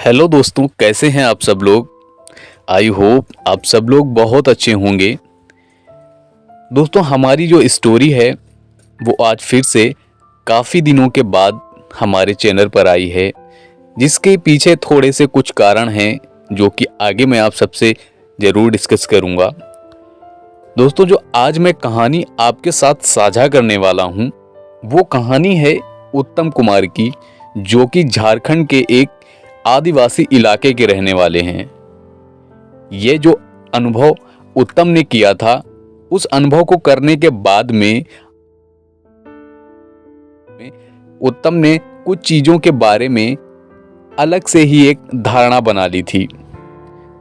Hello दोस्तों, कैसे हैं आप सब लोग। आई होप आप सब लोग बहुत अच्छे होंगे। दोस्तों, हमारी जो स्टोरी है वो आज फिर से काफ़ी दिनों के बाद हमारे चैनल पर आई है, जिसके पीछे थोड़े से कुछ कारण हैं जो कि आगे मैं आप सबसे ज़रूर डिस्कस करूंगा। दोस्तों, जो आज मैं कहानी आपके साथ साझा करने वाला हूं वो कहानी है उत्तम कुमार की, जो कि झारखंड के एक आदिवासी इलाके के रहने वाले हैं। ये जो अनुभव उत्तम ने किया था, उस अनुभव को करने के बाद में उत्तम ने कुछ चीजों के बारे में अलग से ही एक धारणा बना ली थी।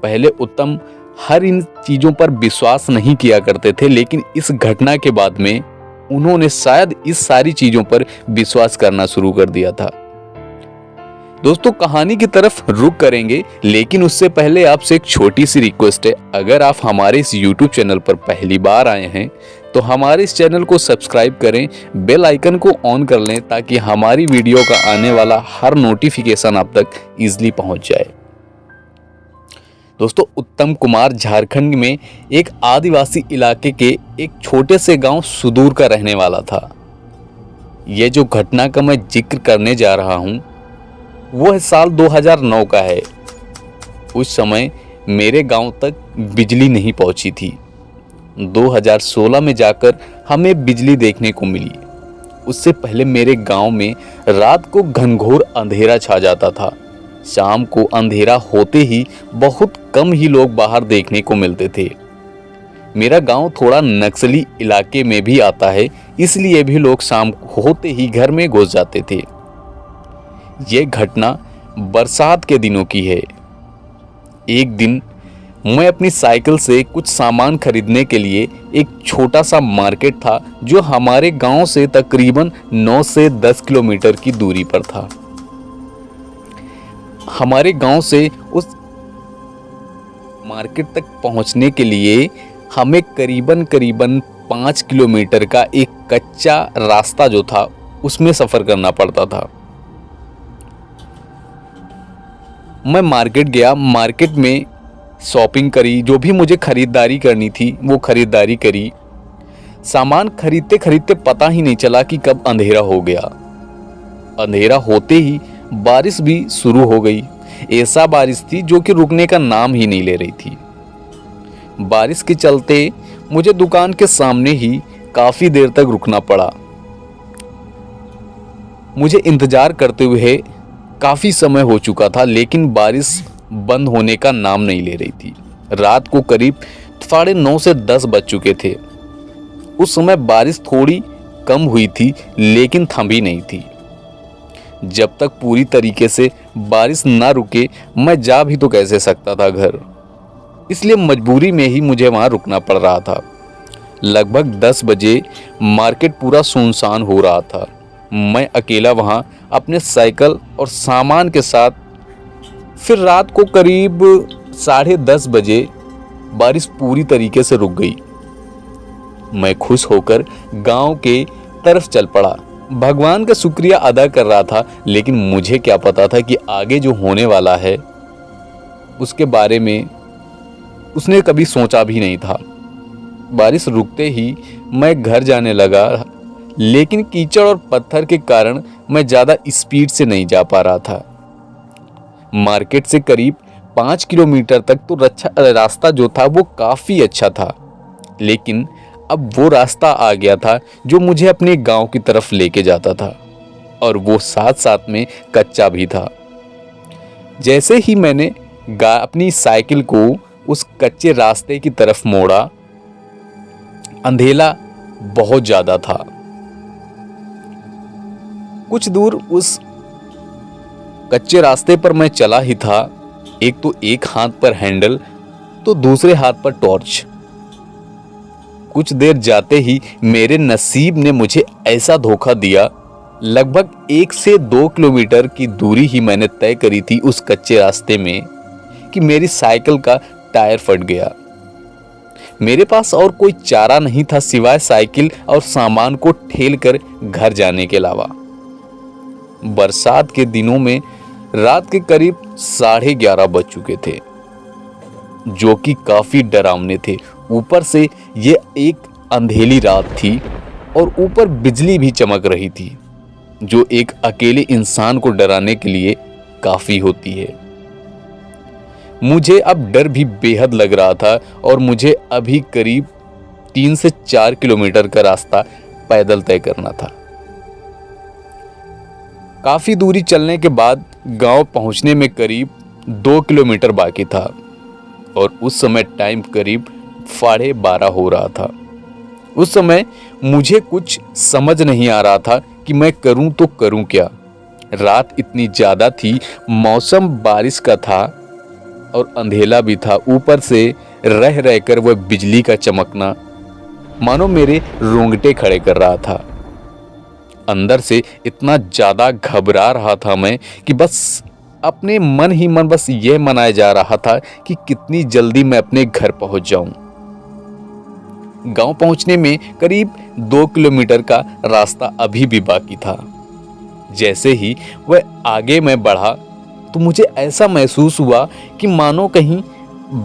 पहले उत्तम हर इन चीजों पर विश्वास नहीं किया करते थे, लेकिन इस घटना के बाद में उन्होंने शायद इस सारी चीजों पर विश्वास करना शुरू कर दिया था। दोस्तों, कहानी की तरफ रुक करेंगे, लेकिन उससे पहले आपसे एक छोटी सी रिक्वेस्ट है। अगर आप हमारे इस YouTube चैनल पर पहली बार आए हैं तो हमारे इस चैनल को सब्सक्राइब करें, बेल आइकन को ऑन कर लें ताकि हमारी वीडियो का आने वाला हर नोटिफिकेशन आप तक इजीली पहुंच जाए। दोस्तों, उत्तम कुमार झारखंड में एक आदिवासी इलाके के एक छोटे से गांव सुदूर का रहने वाला था। यह जो घटना का मैं जिक्र करने जा रहा हूं वो साल 2009 का है। उस समय मेरे गांव तक बिजली नहीं पहुंची थी। 2016 में जाकर हमें बिजली देखने को मिली। उससे पहले मेरे गांव में रात को घनघोर अंधेरा छा जाता था। शाम को अंधेरा होते ही बहुत कम ही लोग बाहर देखने को मिलते थे। मेरा गांव थोड़ा नक्सली इलाके में भी आता है, इसलिए भी लोग शाम होते ही घर में घुस जाते थे। यह घटना बरसात के दिनों की है। एक दिन मैं अपनी साइकिल से कुछ सामान खरीदने के लिए एक छोटा सा मार्केट था जो हमारे गांव से तकरीबन 9 से 10 किलोमीटर की दूरी पर था। हमारे गांव से उस मार्केट तक पहुंचने के लिए हमें करीबन 5 किलोमीटर का एक कच्चा रास्ता जो था उसमें सफ़र करना पड़ता था। मैं मार्केट गया, मार्केट में शॉपिंग करी, जो भी मुझे खरीदारी करनी थी वो खरीदारी करी। सामान खरीदते खरीदते पता ही नहीं चला कि कब अंधेरा हो गया। अंधेरा होते ही बारिश भी शुरू हो गई। ऐसा बारिश थी जो कि रुकने का नाम ही नहीं ले रही थी। बारिश के चलते मुझे दुकान के सामने ही काफ़ी देर तक रुकना पड़ा। मुझे इंतज़ार करते हुए काफ़ी समय हो चुका था, लेकिन बारिश बंद होने का नाम नहीं ले रही थी। रात को करीब 9:30 से 10 बज चुके थे। उस समय बारिश थोड़ी कम हुई थी, लेकिन थमी नहीं थी। जब तक पूरी तरीके से बारिश ना रुके मैं जा भी तो कैसे सकता था घर, इसलिए मजबूरी में ही मुझे वहाँ रुकना पड़ रहा था। लगभग 10 बजे मार्केट पूरा सुनसान हो रहा था। मैं अकेला वहाँ अपने साइकिल और सामान के साथ। फिर रात को करीब 10:30 बजे बारिश पूरी तरीके से रुक गई। मैं खुश होकर गांव के तरफ चल पड़ा। भगवान का शुक्रिया अदा कर रहा था, लेकिन मुझे क्या पता था कि आगे जो होने वाला है उसके बारे में उसने कभी सोचा भी नहीं था। बारिश रुकते ही मैं घर जाने लगा, लेकिन कीचड़ और पत्थर के कारण मैं ज़्यादा स्पीड से नहीं जा पा रहा था। मार्केट से करीब 5 किलोमीटर तक तो रास्ता जो था वो काफ़ी अच्छा था, लेकिन अब वो रास्ता आ गया था जो मुझे अपने गांव की तरफ लेके जाता था, और वो साथ साथ में कच्चा भी था। जैसे ही मैंने अपनी साइकिल को उस कच्चे रास्ते की तरफ मोड़ा, अंधेरा बहुत ज़्यादा था। कुछ दूर उस कच्चे रास्ते पर मैं चला ही था। एक हाथ पर हैंडल तो दूसरे हाथ पर टॉर्च। कुछ देर जाते ही मेरे नसीब ने मुझे ऐसा धोखा दिया। लगभग 1 से 2 किलोमीटर की दूरी ही मैंने तय करी थी उस कच्चे रास्ते में कि मेरी साइकिल का टायर फट गया। मेरे पास और कोई चारा नहीं था सिवाय साइकिल और सामान को ठेल कर घर जाने के अलावा। बरसात के दिनों में रात के करीब 11:30 बज चुके थे, जो कि काफी डरावने थे। ऊपर से ये एक अंधेरी रात थी और ऊपर बिजली भी चमक रही थी, जो एक अकेले इंसान को डराने के लिए काफी होती है। मुझे अब डर भी बेहद लग रहा था और मुझे अभी करीब 3 से 4 किलोमीटर का रास्ता पैदल तय करना था। काफी दूरी चलने के बाद गांव पहुंचने में करीब 2 किलोमीटर बाकी था और उस समय टाइम करीब 12:30 हो रहा था। उस समय मुझे कुछ समझ नहीं आ रहा था कि मैं करूं तो करूं क्या। रात इतनी ज्यादा थी, मौसम बारिश का था और अंधेला भी था। ऊपर से रह रहकर वह बिजली का चमकना मानो मेरे रोंगटे खड़े कर रहा था। अंदर से इतना ज्यादा घबरा रहा था मैं कि बस अपने मन ही मन बस यह मनाया जा रहा था कि कितनी जल्दी मैं अपने घर पहुंच जाऊं। गांव पहुंचने में करीब 2 किलोमीटर का रास्ता अभी भी बाकी था। जैसे ही वह आगे मैं बढ़ा तो मुझे ऐसा महसूस हुआ कि मानो कहीं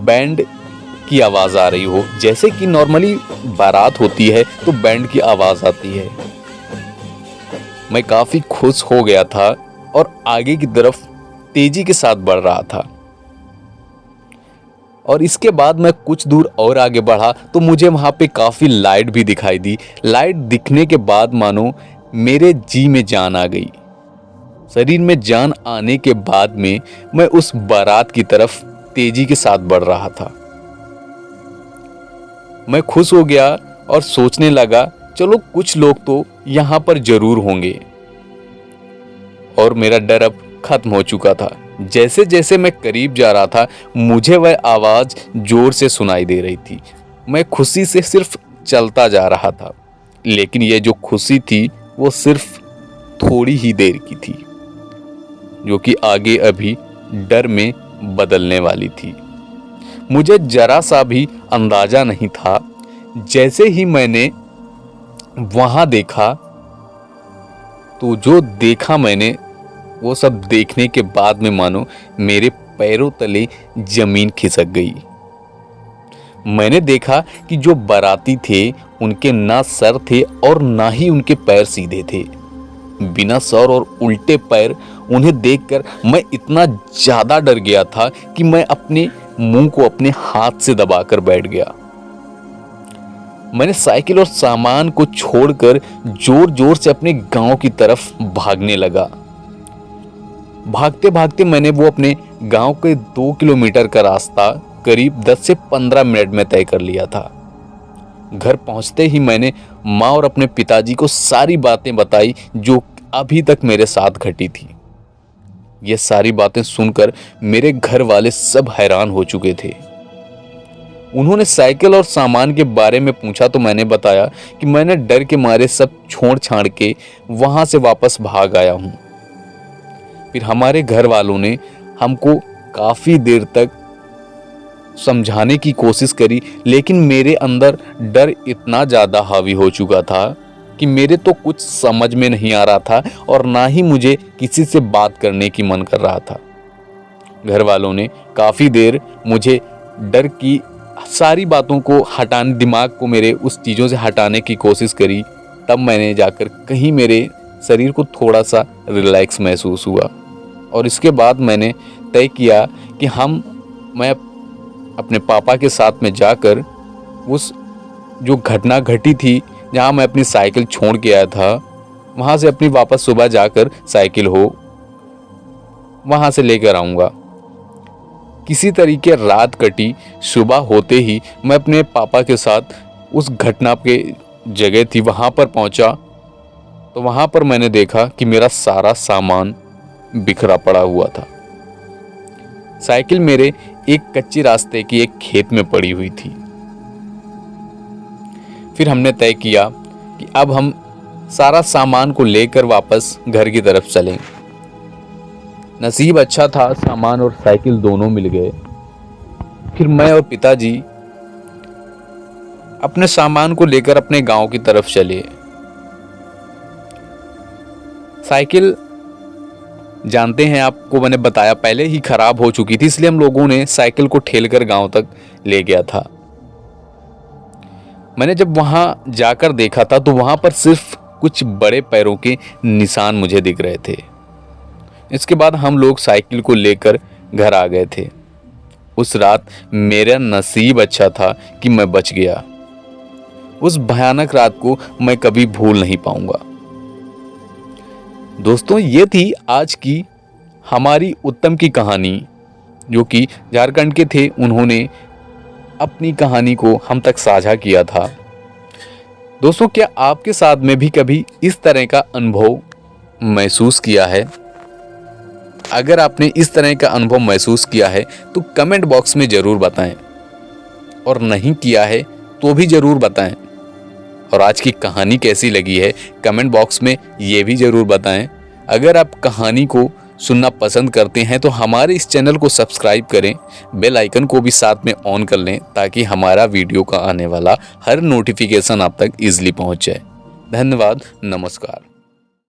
बैंड की आवाज आ रही हो। जैसे कि नॉर्मली बारात होती है तो बैंड की आवाज आती है। मैं काफी खुश हो गया था और आगे की तरफ तेजी के साथ बढ़ रहा था। और इसके बाद मैं कुछ दूर और आगे बढ़ा तो मुझे वहां पे काफी लाइट भी दिखाई दी। लाइट दिखने के बाद मानो मेरे जी में जान आ गई। शरीर में जान आने के बाद में मैं उस बारात की तरफ तेजी के साथ बढ़ रहा था। मैं खुश हो गया और सोचने लगा, चलो कुछ लोग तो यहां पर जरूर होंगे। और मेरा डर अब खत्म हो चुका था। जैसे जैसे मैं करीब जा रहा था मुझे वह आवाज जोर से सुनाई दे रही थी। मैं खुशी से सिर्फ चलता जा रहा था, लेकिन यह जो खुशी थी वो सिर्फ थोड़ी ही देर की थी, जो कि आगे अभी डर में बदलने वाली थी। मुझे जरा सा भी अंदाजा नहीं था। जैसे ही मैंने वहां देखा तो जो देखा मैंने वो सब देखने के बाद में मानो मेरे पैरों तले जमीन खिसक गई। मैंने देखा कि जो बाराती थे उनके ना सर थे और ना ही उनके पैर सीधे थे। बिना सर और उल्टे पैर उन्हें देखकर मैं इतना ज्यादा डर गया था कि मैं अपने मुंह को अपने हाथ से दबाकर बैठ गया। मैंने साइकिल और सामान को छोड़कर जोर जोर से अपने गांव की तरफ भागने लगा। भागते भागते मैंने वो अपने गांव के 2 किलोमीटर का रास्ता करीब 10 से 15 मिनट में तय कर लिया था। घर पहुंचते ही मैंने माँ और अपने पिताजी को सारी बातें बताई जो अभी तक मेरे साथ घटी थी। ये सारी बातें सुनकर मेरे घर वाले सब हैरान हो चुके थे। उन्होंने साइकिल और सामान के बारे में पूछा तो मैंने बताया कि मैंने डर के मारे सब छोड़ छाड़ के वहां से वापस भाग आया हूं। फिर हमारे घर वालों ने हमको काफी देर तक समझाने की कोशिश करी, लेकिन मेरे अंदर डर इतना ज्यादा हावी हो चुका था कि मेरे तो कुछ समझ में नहीं आ रहा था और ना ही मुझे किसी से बात करने की मन कर रहा था। घर वालों ने काफी देर मुझे डर की सारी बातों को हटाने, दिमाग को मेरे उस चीज़ों से हटाने की कोशिश करी। तब मैंने जाकर कहीं मेरे शरीर को थोड़ा सा रिलैक्स महसूस हुआ और इसके बाद मैंने तय किया कि मैं अपने पापा के साथ में जाकर उस जो घटना घटी थी जहाँ मैं अपनी साइकिल छोड़ के आया था वहाँ से अपनी वापस सुबह जाकर साइकिल हो वहाँ से लेकर आऊँगा। किसी तरीके रात कटी। सुबह होते ही मैं अपने पापा के साथ उस घटना के जगह थी वहाँ पर पहुँचा तो वहाँ पर मैंने देखा कि मेरा सारा सामान बिखरा पड़ा हुआ था। साइकिल मेरे एक कच्चे रास्ते की एक खेत में पड़ी हुई थी। फिर हमने तय किया कि अब हम सारा सामान को लेकर वापस घर की तरफ चलें। नसीब अच्छा था, सामान और साइकिल दोनों मिल गए। फिर मैं और पिताजी अपने सामान को लेकर अपने गांव की तरफ चले। साइकिल जानते हैं, आपको मैंने बताया पहले ही खराब हो चुकी थी, इसलिए हम लोगों ने साइकिल को ठेलकर गांव तक ले गया था। मैंने जब वहां जाकर देखा था तो वहां पर सिर्फ कुछ बड़े पैरों के निशान मुझे दिख रहे थे। इसके बाद हम लोग साइकिल को लेकर घर आ गए थे। उस रात मेरा नसीब अच्छा था कि मैं बच गया। उस भयानक रात को मैं कभी भूल नहीं पाऊंगा। दोस्तों, ये थी आज की हमारी उत्तम की कहानी, जो कि झारखंड के थे। उन्होंने अपनी कहानी को हम तक साझा किया था। दोस्तों, क्या आपके साथ में भी कभी इस तरह का अनुभव महसूस किया है? अगर आपने इस तरह का अनुभव महसूस किया है तो कमेंट बॉक्स में ज़रूर बताएं, और नहीं किया है तो भी ज़रूर बताएं। और आज की कहानी कैसी लगी है कमेंट बॉक्स में ये भी ज़रूर बताएं। अगर आप कहानी को सुनना पसंद करते हैं तो हमारे इस चैनल को सब्सक्राइब करें, बेल आइकन को भी साथ में ऑन कर लें, ताकि हमारा वीडियो का आने वाला हर नोटिफिकेशन आप तक ईजिली पहुंच जाए। धन्यवाद, नमस्कार।